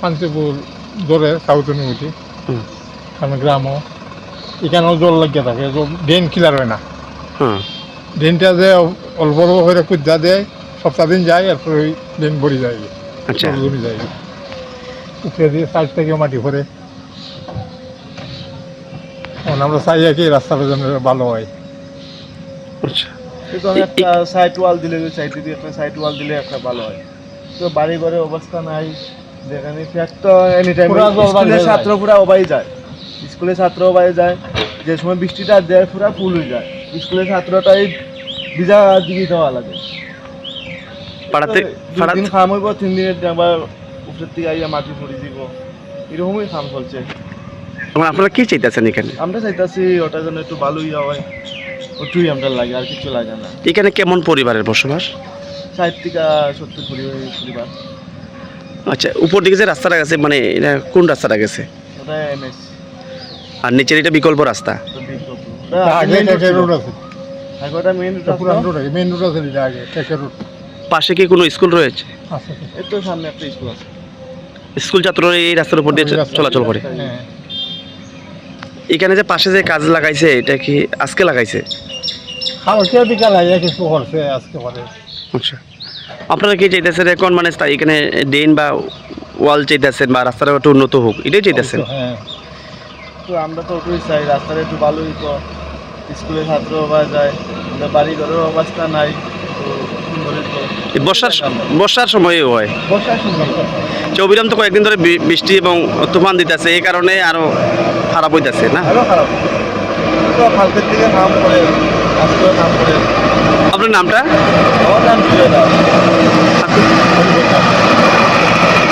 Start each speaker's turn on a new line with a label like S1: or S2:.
S1: শান্তিপুর ধরে সাউথ অনুভূতি কারণ গ্রামও এখানেও জল লাগিয়ে থাকে ড্রেন ক্লিয়ার হয় না ড্রেনটা যে অল্প অল্প করে কুদ্দা দেয় সপ্তাহ দিন যায় এরপর ওই ড্রেন ভরে যায়
S2: আচ্ছা
S1: জমি যায় উপরে দিয়ে সাইড থেকে মাটি ভরে আমরা চাই আর কি রাস্তাটা যেন ভালো হয়
S2: আচ্ছা
S3: কিন্তু একটা সাইড ওয়াল দিলে চাইতে দিয়ে একটা সাইড ওয়াল দিলে একটা ভালো হয় তো বাড়ি ঘরে অবস্থা নাই যেখানে ফ্যাক্ট তো এনি টাইম স্কুলের ছাত্র পুরা ওবাই যায় স্কুলের ছাত্র ওবাই যায় যে সময় বৃষ্টিটা দেয় পুরা ফুল হয়ে যায় স্কুলের ছাত্রটাই ভিজা দিকে দেওয়া লাগে
S2: পাড়াতে
S3: দিন খাম হইব 3 দিনের আবার উপরের থেকে আইয়া মাটি পড়ে দিব এরকমই খাম চলছে
S2: আপনারা কি চাইতেছেন এখানে
S3: আমরা চাইতেছি ওটা যেন একটু ভালো ইয়া হয় ওটুই আমরা লাগে আর কিছু লাগে না
S2: এখানে কেমন পরিবারের বসবাস
S3: 60 থেকে 70 পরিবার
S2: আচ্ছা উপর দিকে যে রাস্তাটা গেছে মানে এটা কোন রাস্তাটা গেছে
S3: ওটা এমএস
S2: আর নিচের এটা বিকল্প রাস্তা
S1: আগে টেকের রোড আছে
S3: আগেটা মেইন
S1: পুরান রোড আছে মেইন রোড আছে এটা আগে টেকের রোড
S2: পাশে কি কোনো স্কুল রয়েছে
S1: আছে
S3: এই তো সামনে একটা স্কুল আছে
S2: স্কুল ছাত্ররা এই রাস্তার উপর দিয়ে চলাচল করে
S1: হ্যাঁ
S2: এখানে যে পাশে যে কাজ লাগাইছে এটা কি আজকে লাগাইছে
S1: কালকে বিকাল আইয়া কিছু করছে আজকে করে
S2: আচ্ছা আপনারা কি চাইতেছেন এখন মানে এখানে ড্রেন বা ওয়াল চাইতেছেন বা রাস্তাটা একটু উন্নত হোক এটাই চাইতেছেন
S1: হ্যাঁ
S3: তো আমরা তো ওটাই চাই রাস্তাটা একটু ভালোই তো স্কুলের ছাত্র বা যায় আমাদের বাড়ি ঘরের অবস্থা নাই তো সুন্দরই তো
S2: এই বর্ষার সময়ও হয়
S3: বর্ষার সময়
S2: অবিরাম তো কয়েকদিন ধরে বৃষ্টি এবং তুফান দিতেছে এই কারণে আরো খারাপ হইতেছে না
S3: আরও খারাপ তো কালকের থেকে নাম করে আজকেও নাম করে
S2: আপনার নামটা
S3: আমার নাম জুয়েল দাস।